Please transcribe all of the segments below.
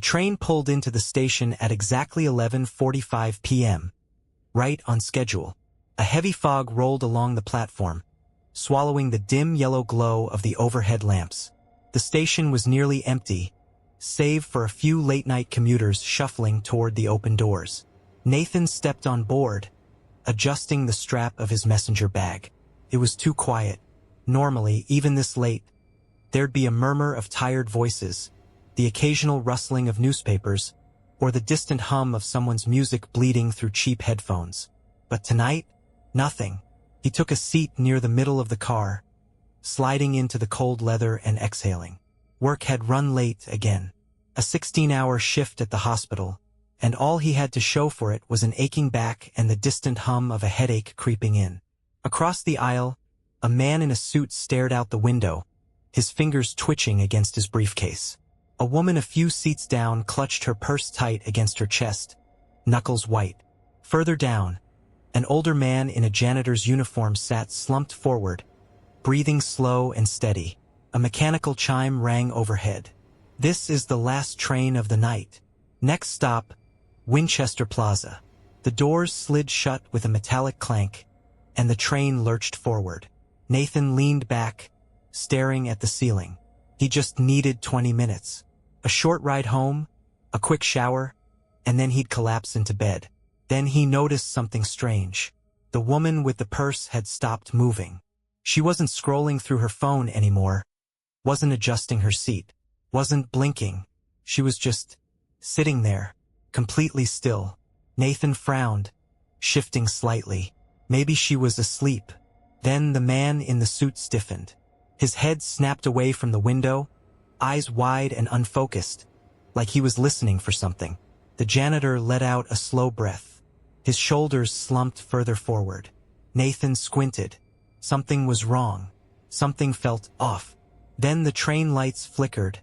train pulled into the station at exactly 11:45 p.m., right on schedule. A heavy fog rolled along the platform, swallowing the dim yellow glow of the overhead lamps. The station was nearly empty, save for a few late-night commuters shuffling toward the open doors. Nathan stepped on board, adjusting the strap of his messenger bag. It was too quiet. Normally, even this late, there'd be a murmur of tired voices, the occasional rustling of newspapers, or the distant hum of someone's music bleeding through cheap headphones. But tonight, nothing. He took a seat near the middle of the car, sliding into the cold leather and exhaling. Work had run late again. A 16-hour shift at the hospital, and all he had to show for it was an aching back and the distant hum of a headache creeping in. Across the aisle, a man in a suit stared out the window, his fingers twitching against his briefcase. A woman a few seats down clutched her purse tight against her chest, knuckles white. Further down, an older man in a janitor's uniform sat slumped forward, breathing slow and steady. A mechanical chime rang overhead. This is the last train of the night. Next stop, Winchester Plaza. The doors slid shut with a metallic clank, and the train lurched forward. Nathan leaned back, staring at the ceiling. He just needed 20 minutes. A short ride home, a quick shower, and then he'd collapse into bed. Then he noticed something strange. The woman with the purse had stopped moving. She wasn't scrolling through her phone anymore, wasn't adjusting her seat, wasn't blinking. She was just sitting there, completely still. Nathan frowned, shifting slightly. Maybe she was asleep. Then the man in the suit stiffened. His head snapped away from the window, eyes wide and unfocused, like he was listening for something. The janitor let out a slow breath. His shoulders slumped further forward. Nathan squinted. Something was wrong. Something felt off. Then the train lights flickered,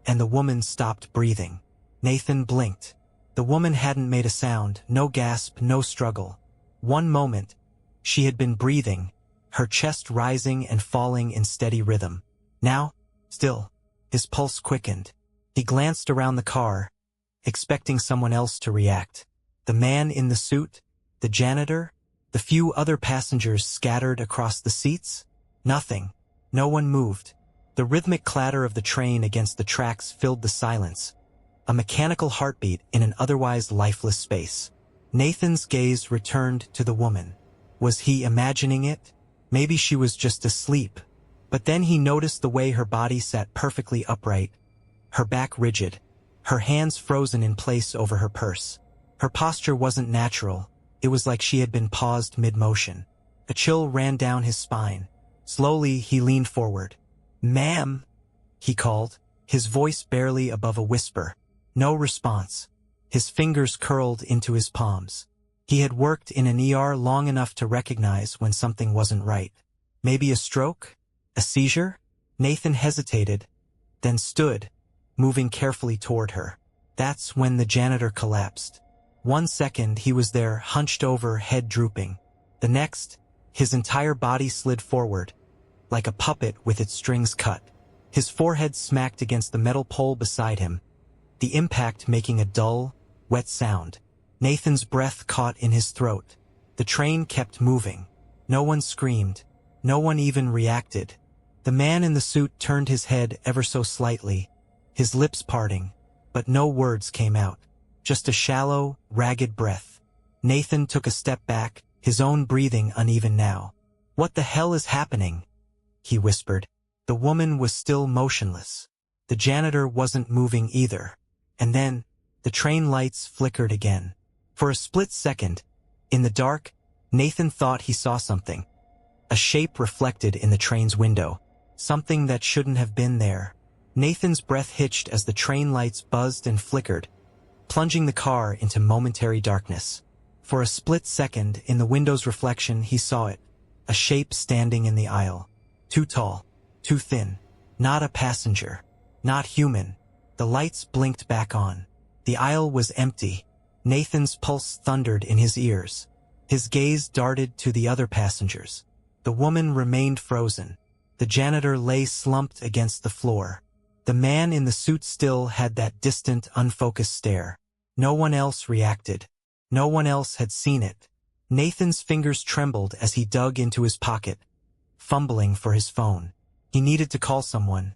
and the woman stopped breathing. Nathan blinked. The woman hadn't made a sound, no gasp, no struggle. One moment, she had been breathing, her chest rising and falling in steady rhythm. Now, still, his pulse quickened. He glanced around the car, expecting someone else to react. The man in the suit, the janitor, the few other passengers scattered across the seats? Nothing. No one moved. The rhythmic clatter of the train against the tracks filled the silence, a mechanical heartbeat in an otherwise lifeless space. Nathan's gaze returned to the woman. Was he imagining it? Maybe she was just asleep. But then he noticed the way her body sat perfectly upright, her back rigid, her hands frozen in place over her purse. Her posture wasn't natural. It was like she had been paused mid-motion. A chill ran down his spine. Slowly, he leaned forward. "Ma'am," he called, his voice barely above a whisper. No response. His fingers curled into his palms. He had worked in an ER long enough to recognize when something wasn't right. Maybe a stroke? A seizure? Nathan hesitated, then stood, moving carefully toward her. That's when the janitor collapsed. 1 second he was there, hunched over, head drooping. The next, his entire body slid forward, like a puppet with its strings cut. His forehead smacked against the metal pole beside him, the impact making a dull, wet sound. Nathan's breath caught in his throat. The train kept moving. No one screamed. No one even reacted. The man in the suit turned his head ever so slightly, his lips parting, but no words came out. Just a shallow, ragged breath. Nathan took a step back, his own breathing uneven now. "What the hell is happening?" he whispered. The woman was still motionless. The janitor wasn't moving either. And then, the train lights flickered again. For a split second, in the dark, Nathan thought he saw something. A shape reflected in the train's window. Something that shouldn't have been there. Nathan's breath hitched as the train lights buzzed and flickered, plunging the car into momentary darkness. For a split second, in the window's reflection, he saw it. A shape standing in the aisle. Too tall, too thin. Not a passenger. Not human. The lights blinked back on. The aisle was empty. Nathan's pulse thundered in his ears. His gaze darted to the other passengers. The woman remained frozen. The janitor lay slumped against the floor. The man in the suit still had that distant, unfocused stare. No one else reacted. No one else had seen it. Nathan's fingers trembled as he dug into his pocket, fumbling for his phone. He needed to call someone.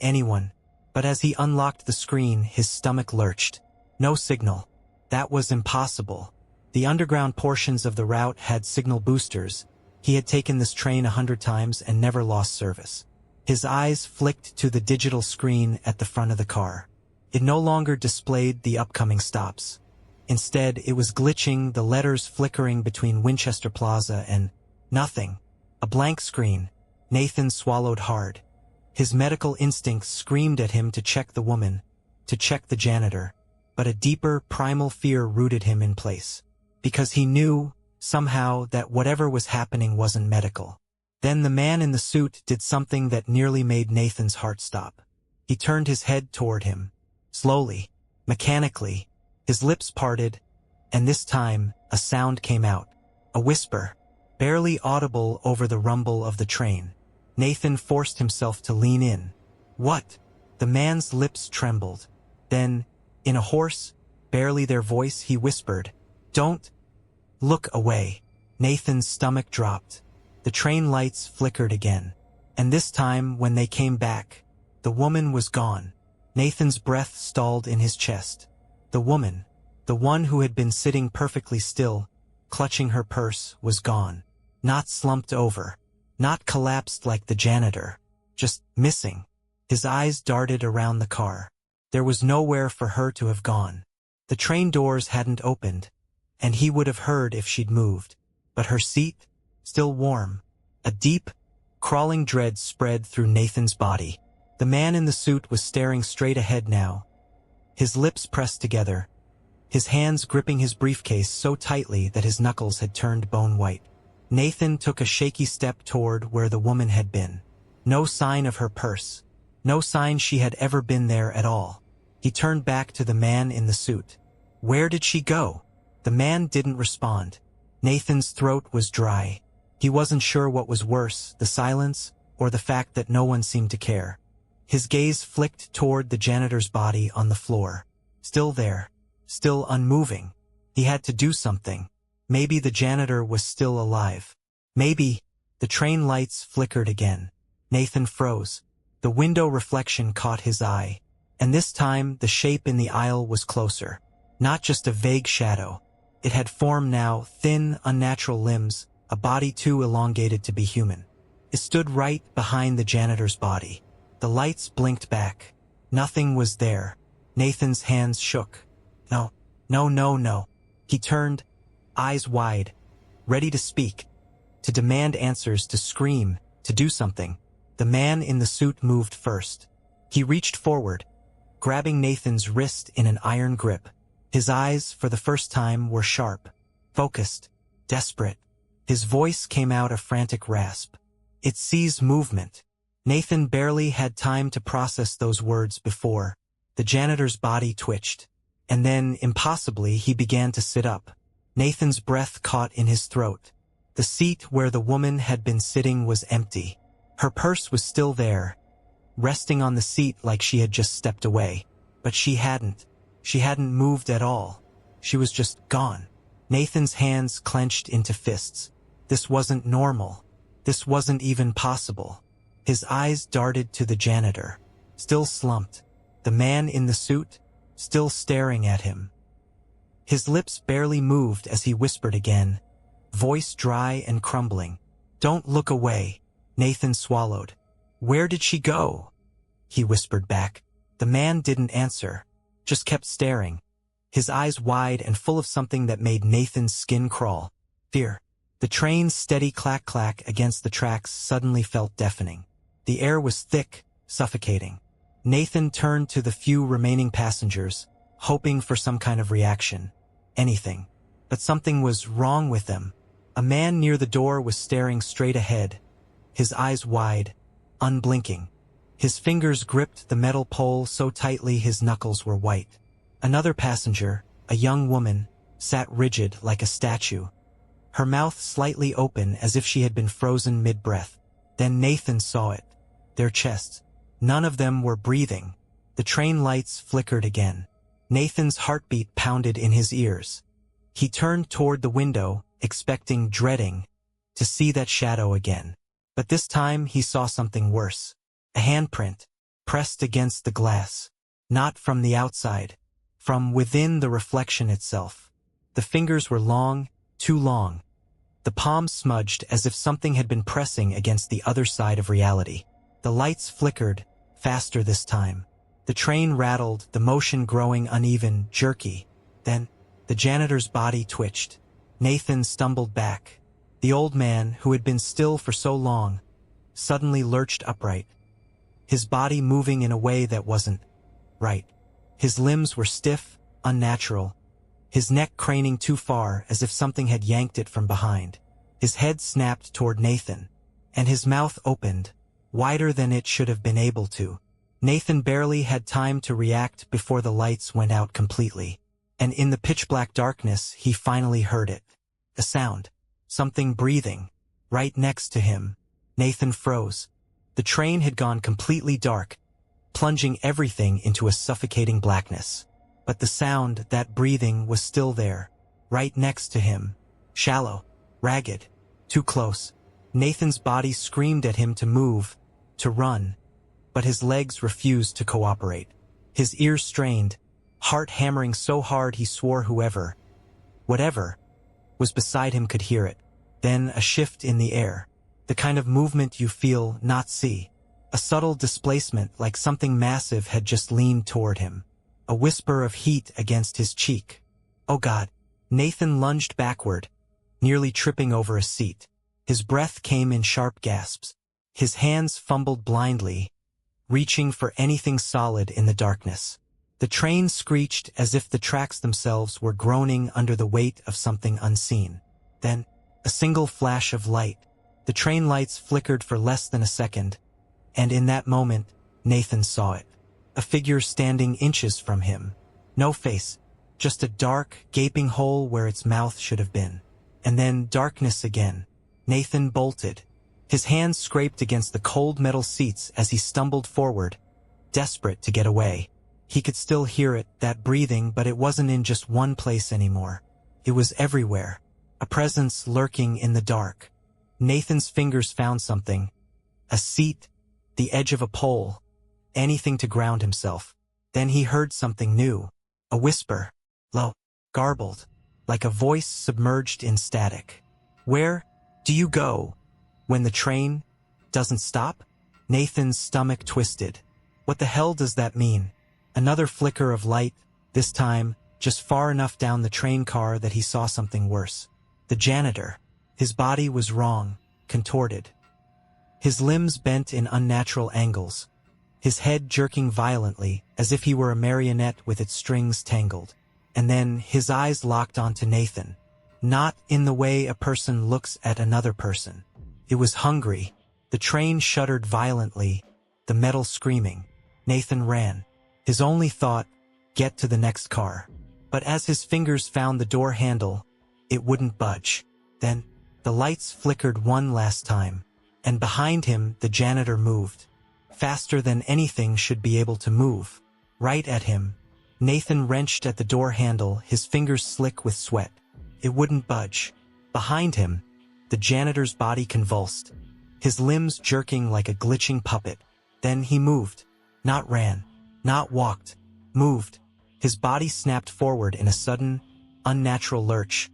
Anyone. But as he unlocked the screen, his stomach lurched. No signal. That was impossible. The underground portions of the route had signal boosters. He had taken this train 100 times and never lost service. His eyes flicked to the digital screen at the front of the car. It no longer displayed the upcoming stops. Instead, it was glitching, the letters flickering between Winchester Plaza and nothing. A blank screen. Nathan swallowed hard. His medical instincts screamed at him to check the woman, to check the janitor. But a deeper, primal fear rooted him in place. Because he knew, somehow, that whatever was happening wasn't medical. Then the man in the suit did something that nearly made Nathan's heart stop. He turned his head toward him. Slowly, mechanically, his lips parted, and this time, a sound came out. A whisper, barely audible over the rumble of the train. Nathan forced himself to lean in. What? The man's lips trembled. Then, in a hoarse, barely their voice, he whispered, "Don't look away." Nathan's stomach dropped. The train lights flickered again. And this time, when they came back, the woman was gone. Nathan's breath stalled in his chest. The woman, the one who had been sitting perfectly still, clutching her purse, was gone. Not slumped over. Not collapsed like the janitor. Just missing. His eyes darted around the car. There was nowhere for her to have gone. The train doors hadn't opened, and he would have heard if she'd moved. But her seat, still warm. A deep, crawling dread spread through Nathan's body. The man in the suit was staring straight ahead now. His lips pressed together, his hands gripping his briefcase so tightly that his knuckles had turned bone white. Nathan took a shaky step toward where the woman had been. No sign of her purse. No sign she had ever been there at all. He turned back to the man in the suit. Where did she go? The man didn't respond. Nathan's throat was dry. He wasn't sure what was worse, the silence or the fact that no one seemed to care. His gaze flicked toward the janitor's body on the floor. Still there. Still unmoving. He had to do something. Maybe the janitor was still alive. Maybe. The train lights flickered again. Nathan froze. The window reflection caught his eye. And this time, the shape in the aisle was closer. Not just a vague shadow. It had form now, thin, unnatural limbs, a body too elongated to be human. It stood right behind the janitor's body. The lights blinked back. Nothing was there. Nathan's hands shook. No, no, no, no. He turned, eyes wide, ready to speak, to demand answers, to scream, to do something. The man in the suit moved first. He reached forward, grabbing Nathan's wrist in an iron grip. His eyes, for the first time, were sharp, focused, desperate. His voice came out a frantic rasp. It seized movement. Nathan barely had time to process those words before the janitor's body twitched. And then, impossibly, he began to sit up. Nathan's breath caught in his throat. The seat where the woman had been sitting was empty. Her purse was still there, resting on the seat like she had just stepped away. But she hadn't. She hadn't moved at all. She was just gone. Nathan's hands clenched into fists. This wasn't normal. This wasn't even possible. His eyes darted to the janitor, still slumped. The man in the suit, still staring at him. His lips barely moved as he whispered again, voice dry and crumbling. "Don't look away." Nathan swallowed. "Where did she go?" he whispered back. The man didn't answer, just kept staring, his eyes wide and full of something that made Nathan's skin crawl. Fear. The train's steady clack-clack against the tracks suddenly felt deafening. The air was thick, suffocating. Nathan turned to the few remaining passengers, hoping for some kind of reaction. Anything. But something was wrong with them. A man near the door was staring straight ahead, his eyes wide, unblinking. His fingers gripped the metal pole so tightly his knuckles were white. Another passenger, a young woman, sat rigid like a statue, her mouth slightly open as if she had been frozen mid-breath. Then Nathan saw it. Their chests, None of them were breathing. The train lights flickered again. Nathan's heartbeat pounded in his ears. He turned toward the window, dreading, to see that shadow again. But this time he saw something worse. A handprint, pressed against the glass. Not from the outside. From within the reflection itself. The fingers were long, too long. The palms smudged as if something had been pressing against the other side of reality. The lights flickered, faster this time. The train rattled, the motion growing uneven, jerky. Then, the janitor's body twitched. Nathan stumbled back. The old man, who had been still for so long, suddenly lurched upright. His body moving in a way that wasn't right. His limbs were stiff, unnatural. His neck craning too far as if something had yanked it from behind. His head snapped toward Nathan, and his mouth opened, wider than it should have been able to. Nathan barely had time to react before the lights went out completely. And in the pitch-black darkness, he finally heard it. A sound. Something breathing. Right next to him. Nathan froze. The train had gone completely dark, plunging everything into a suffocating blackness. But the sound, that breathing, was still there. Right next to him. Shallow. Ragged. Too close. Nathan's body screamed at him to move, to run. But his legs refused to cooperate. His ears strained, heart hammering so hard he swore whatever, was beside him could hear it. Then a shift in the air. The kind of movement you feel, not see. A subtle displacement, like something massive had just leaned toward him. A whisper of heat against his cheek. Oh God. Nathan lunged backward, nearly tripping over a seat. His breath came in sharp gasps. His hands fumbled blindly, reaching for anything solid in the darkness. The train screeched as if the tracks themselves were groaning under the weight of something unseen. Then, a single flash of light. The train lights flickered for less than a second, and in that moment, Nathan saw it. A figure standing inches from him. No face, just a dark, gaping hole where its mouth should have been. And then darkness again. Nathan bolted. His hands scraped against the cold metal seats as he stumbled forward, desperate to get away. He could still hear it, that breathing, but it wasn't in just one place anymore. It was everywhere. A presence lurking in the dark. Nathan's fingers found something. A seat, the edge of a pole, anything to ground himself. Then he heard something new. A whisper. Low, garbled, like a voice submerged in static. Where do you go when the train doesn't stop? Nathan's stomach twisted. What the hell does that mean? Another flicker of light, this time just far enough down the train car that he saw something worse. The janitor. His body was wrong, contorted. His limbs bent in unnatural angles. His head jerking violently, as if he were a marionette with its strings tangled. And then his eyes locked onto Nathan. Not in the way a person looks at another person. It was hungry. The train shuddered violently, the metal screaming. Nathan ran. His only thought, get to the next car. But as his fingers found the door handle, it wouldn't budge. Then, the lights flickered one last time, and behind him the janitor moved. Faster than anything should be able to move. Right at him. Nathan wrenched at the door handle, his fingers slick with sweat. It wouldn't budge. Behind him, the janitor's body convulsed, his limbs jerking like a glitching puppet. Then he moved. Not ran. Not walked. Moved. His body snapped forward in a sudden, unnatural lurch.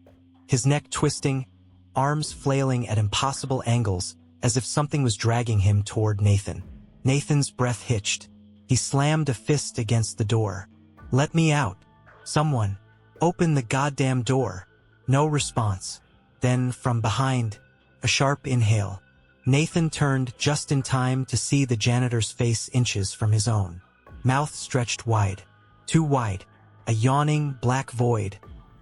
His neck twisting, arms flailing at impossible angles, as if something was dragging him toward Nathan. Nathan's breath hitched. He slammed a fist against the door. Let me out. Someone. Open the goddamn door. No response. Then, from behind, a sharp inhale. Nathan turned just in time to see the janitor's face inches from his own. Mouth stretched wide. Too wide. A yawning, black void,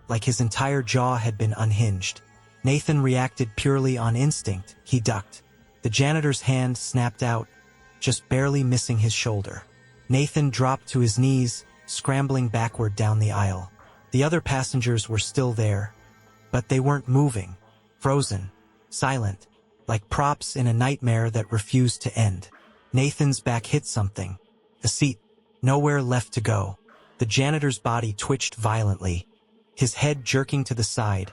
like his entire jaw had been unhinged. Nathan reacted purely on instinct. He ducked. The janitor's hand snapped out, just barely missing his shoulder. Nathan dropped to his knees, scrambling backward down the aisle. The other passengers were still there, but they weren't moving. Frozen. Silent. Like props in a nightmare that refused to end. Nathan's back hit something. A seat. Nowhere left to go. The janitor's body twitched violently, his head jerking to the side,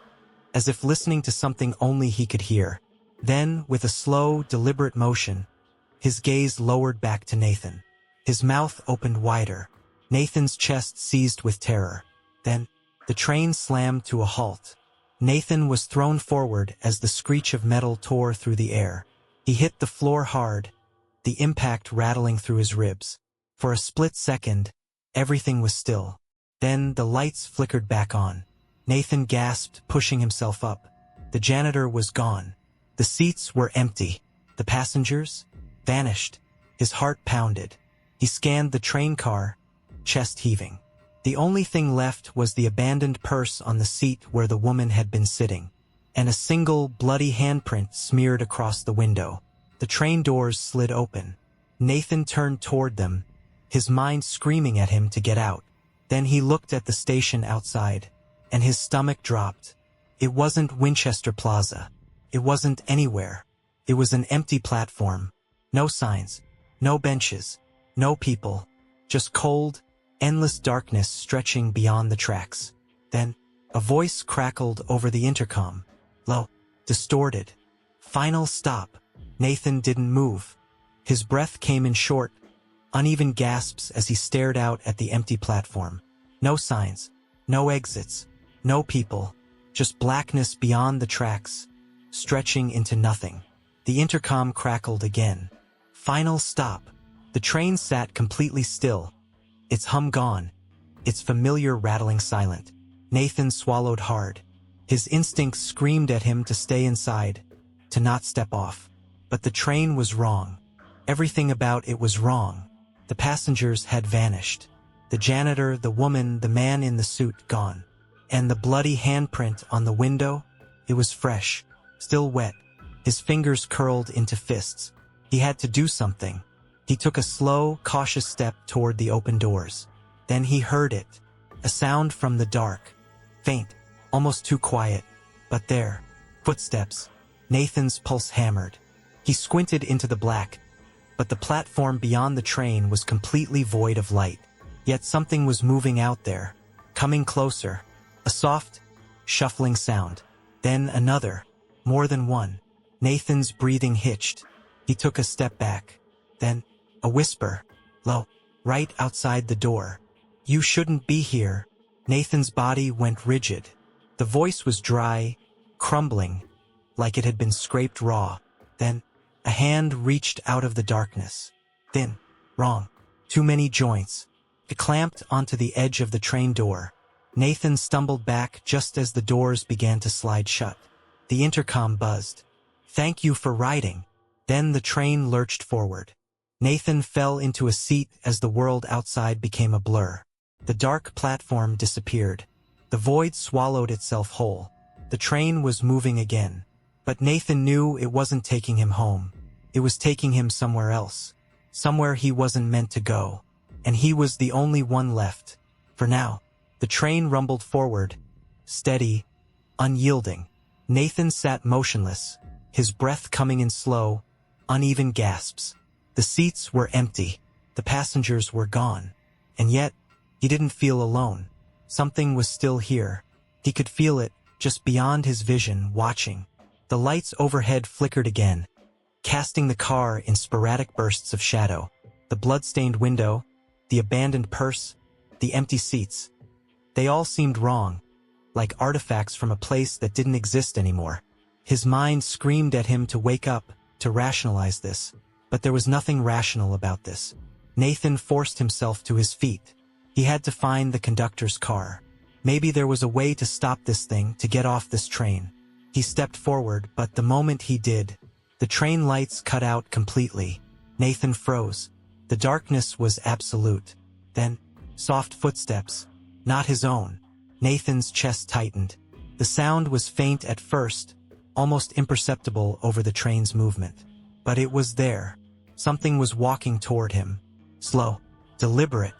as if listening to something only he could hear. Then, with a slow, deliberate motion, his gaze lowered back to Nathan. His mouth opened wider, Nathan's chest seized with terror. Then, the train slammed to a halt. Nathan was thrown forward as the screech of metal tore through the air. He hit the floor hard, the impact rattling through his ribs. For a split second, everything was still. Then the lights flickered back on. Nathan gasped, pushing himself up. The janitor was gone. The seats were empty. The passengers vanished. His heart pounded. He scanned the train car, chest heaving. The only thing left was the abandoned purse on the seat where the woman had been sitting, and a single bloody handprint smeared across the window. The train doors slid open. Nathan turned toward them, his mind screaming at him to get out. Then he looked at the station outside, and his stomach dropped. It wasn't Winchester Plaza. It wasn't anywhere. It was an empty platform. No signs, no benches, no people, just cold, endless darkness stretching beyond the tracks. Then, a voice crackled over the intercom. Low, distorted. Final stop. Nathan didn't move. His breath came in short, uneven gasps as he stared out at the empty platform. No signs, no exits, no people, just blackness beyond the tracks, stretching into nothing. The intercom crackled again. Final stop. The train sat completely still, its hum gone, its familiar rattling silent. Nathan swallowed hard. His instincts screamed at him to stay inside, to not step off. But the train was wrong. Everything about it was wrong. The passengers had vanished. The janitor, the woman, the man in the suit gone. And the bloody handprint on the window? It was fresh, still wet. His fingers curled into fists. He had to do something. He took a slow, cautious step toward the open doors. Then he heard it. A sound from the dark. Faint, almost too quiet. But there. Footsteps. Nathan's pulse hammered. He squinted into the black, but the platform beyond the train was completely void of light. Yet something was moving out there, coming closer. A soft, shuffling sound. Then another, more than one. Nathan's breathing hitched. He took a step back. Then, a whisper. Low, right outside the door. You shouldn't be here. Nathan's body went rigid. The voice was dry, crumbling, like it had been scraped raw. Then, a hand reached out of the darkness. Thin, wrong, too many joints. It clamped onto the edge of the train door. Nathan stumbled back just as the doors began to slide shut. The intercom buzzed. Thank you for riding. Then the train lurched forward. Nathan fell into a seat as the world outside became a blur. The dark platform disappeared. The void swallowed itself whole. The train was moving again. But Nathan knew it wasn't taking him home. It was taking him somewhere else. Somewhere he wasn't meant to go. And he was the only one left. For now. The train rumbled forward. Steady. Unyielding. Nathan sat motionless, his breath coming in slow, uneven gasps. The seats were empty. The passengers were gone. And yet, he didn't feel alone. Something was still here. He could feel it, just beyond his vision, watching. The lights overhead flickered again, casting the car in sporadic bursts of shadow. The blood-stained window, the abandoned purse, the empty seats. They all seemed wrong, like artifacts from a place that didn't exist anymore. His mind screamed at him to wake up, to rationalize this. But there was nothing rational about this. Nathan forced himself to his feet. He had to find the conductor's car. Maybe there was a way to stop this thing, to get off this train. He stepped forward, but the moment he did, the train lights cut out completely. Nathan froze. The darkness was absolute. Then, soft footsteps. Not his own. Nathan's chest tightened. The sound was faint at first, almost imperceptible over the train's movement. But it was there. Something was walking toward him. Slow. Deliberate.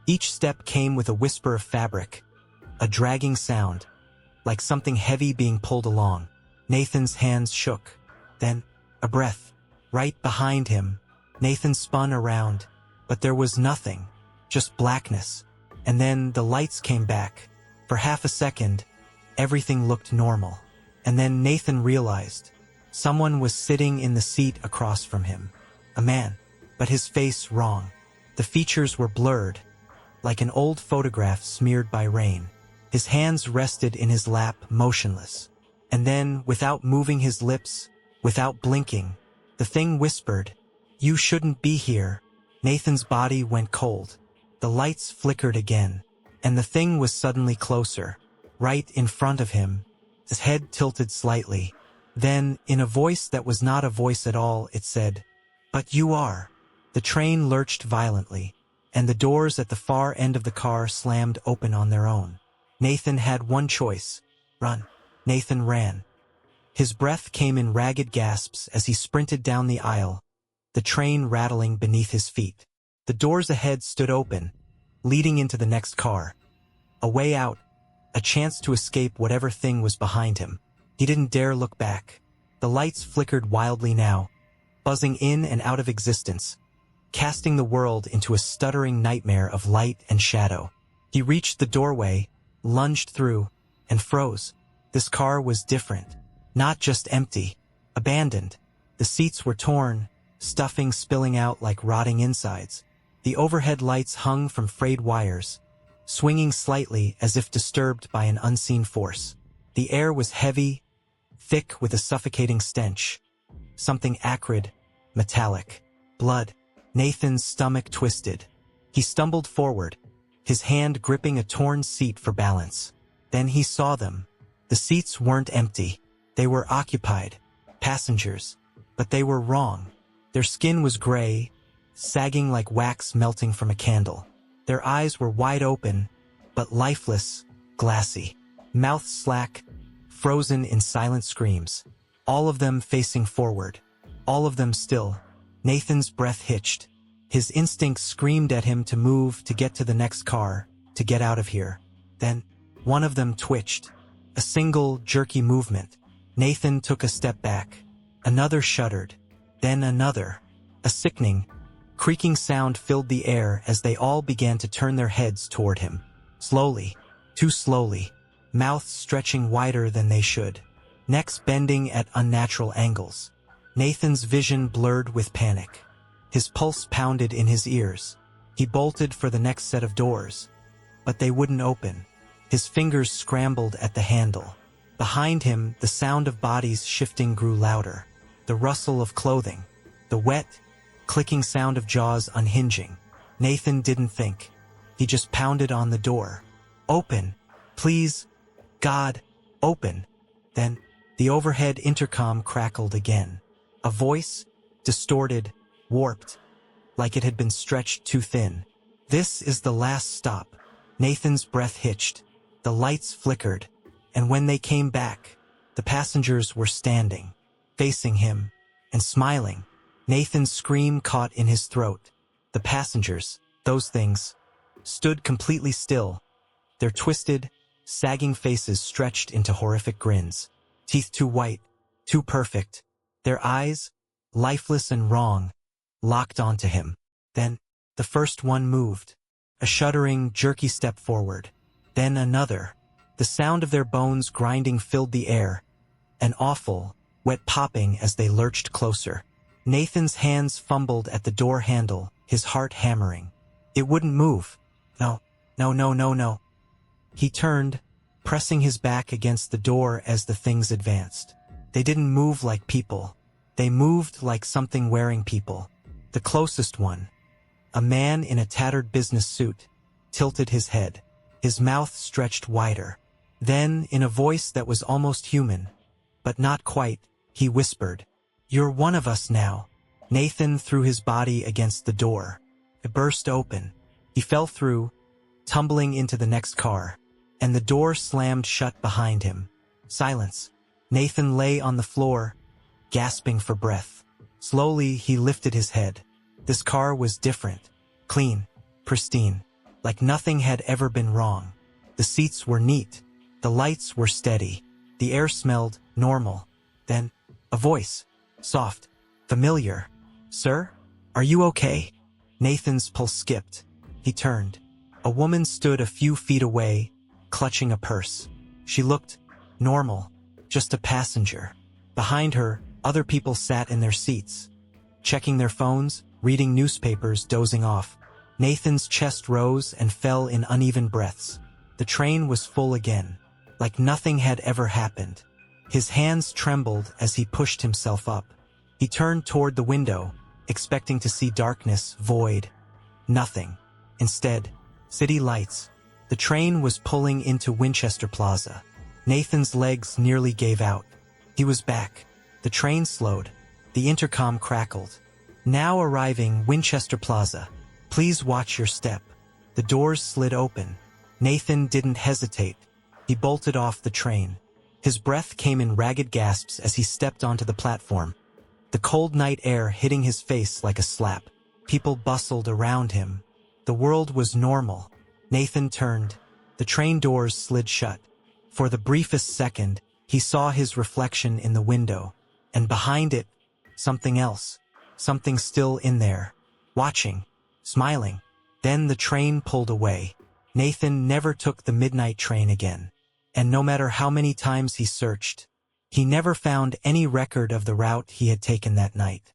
Each step came with a whisper of fabric. A dragging sound. Like something heavy being pulled along. Nathan's hands shook. Then, a breath. Right behind him. Nathan spun around, but there was nothing, just blackness. And then the lights came back. For half a second, everything looked normal. And then Nathan realized someone was sitting in the seat across from him. A man, but his face wrong. The features were blurred, like an old photograph smeared by rain. His hands rested in his lap, motionless. And then, without moving his lips, without blinking, the thing whispered, "You shouldn't be here." Nathan's body went cold. The lights flickered again, and the thing was suddenly closer, right in front of him, his head tilted slightly. Then, in a voice that was not a voice at all, it said, "But you are." The train lurched violently, and the doors at the far end of the car slammed open on their own. Nathan had one choice: run. Nathan ran. His breath came in ragged gasps as he sprinted down the aisle, the train rattling beneath his feet. The doors ahead stood open, leading into the next car. A way out, a chance to escape whatever thing was behind him. He didn't dare look back. The lights flickered wildly now, buzzing in and out of existence, casting the world into a stuttering nightmare of light and shadow. He reached the doorway, lunged through, and froze. This car was different. Not just empty, abandoned. The seats were torn, stuffing spilling out like rotting insides. The overhead lights hung from frayed wires, swinging slightly as if disturbed by an unseen force. The air was heavy, thick with a suffocating stench. Something acrid, metallic. Blood. Nathan's stomach twisted. He stumbled forward, his hand gripping a torn seat for balance. Then he saw them. The seats weren't empty. They were occupied. Passengers. But they were wrong. Their skin was gray, sagging like wax melting from a candle. Their eyes were wide open, but lifeless, glassy. Mouths slack, frozen in silent screams. All of them facing forward. All of them still. Nathan's breath hitched. His instincts screamed at him to move, to get to the next car, to get out of here. Then, one of them twitched. A single, jerky movement. Nathan took a step back. Another shuddered. Then another. A sickening, creaking sound filled the air as they all began to turn their heads toward him. Slowly. Too slowly. Mouths stretching wider than they should. Necks bending at unnatural angles. Nathan's vision blurred with panic. His pulse pounded in his ears. He bolted for the next set of doors, but they wouldn't open. His fingers scrambled at the handle. Behind him, the sound of bodies shifting grew louder. The rustle of clothing. The wet, clicking sound of jaws unhinging. Nathan didn't think. He just pounded on the door. "Open! Please! God! Open!" Then, the overhead intercom crackled again. A voice, distorted, warped, like it had been stretched too thin. "This is the last stop." Nathan's breath hitched. The lights flickered, and when they came back, the passengers were standing, facing him, and smiling. Nathan's scream caught in his throat. The passengers, those things, stood completely still, their twisted, sagging faces stretched into horrific grins. Teeth too white, too perfect. Their eyes, lifeless and wrong, locked onto him. Then, the first one moved. A shuddering, jerky step forward. Then another. The sound of their bones grinding filled the air. An awful, wet popping as they lurched closer. Nathan's hands fumbled at the door handle, his heart hammering. It wouldn't move. No. He turned, pressing his back against the door as the things advanced. They didn't move like people. They moved like something wearing people. The closest one, a man in a tattered business suit, tilted his head. His mouth stretched wider. Then, in a voice that was almost human, but not quite, he whispered, "You're one of us now." Nathan threw his body against the door. It burst open. He fell through, tumbling into the next car, and the door slammed shut behind him. Silence. Nathan lay on the floor, gasping for breath. Slowly, he lifted his head. This car was different. Clean. Pristine. Like nothing had ever been wrong. The seats were neat. The lights were steady. The air smelled normal. Then, a voice. Soft. Familiar. "Sir? Are you okay? Nathan's pulse skipped. He turned. A woman stood a few feet away, clutching a purse. She looked normal, just a passenger. Behind her, other people sat in their seats, checking their phones, reading newspapers, dozing off. Nathan's chest rose and fell in uneven breaths. The train was full again, like nothing had ever happened. His hands trembled as he pushed himself up. He turned toward the window, expecting to see darkness, void. Nothing. Instead, city lights. The train was pulling into Winchester Plaza. Nathan's legs nearly gave out. He was back. The train slowed. The intercom crackled. Now arriving Winchester Plaza. Please watch your step. The doors slid open. Nathan didn't hesitate. He bolted off the train. His breath came in ragged gasps as he stepped onto the platform. The cold night air hitting his face like a slap. People bustled around him. The world was normal. Nathan turned. The train doors slid shut. For the briefest second, he saw his reflection in the window. And behind it, something else. Something still in there. Watching. Smiling. Then the train pulled away. Nathan never took the midnight train again. And no matter how many times he searched, he never found any record of the route he had taken that night.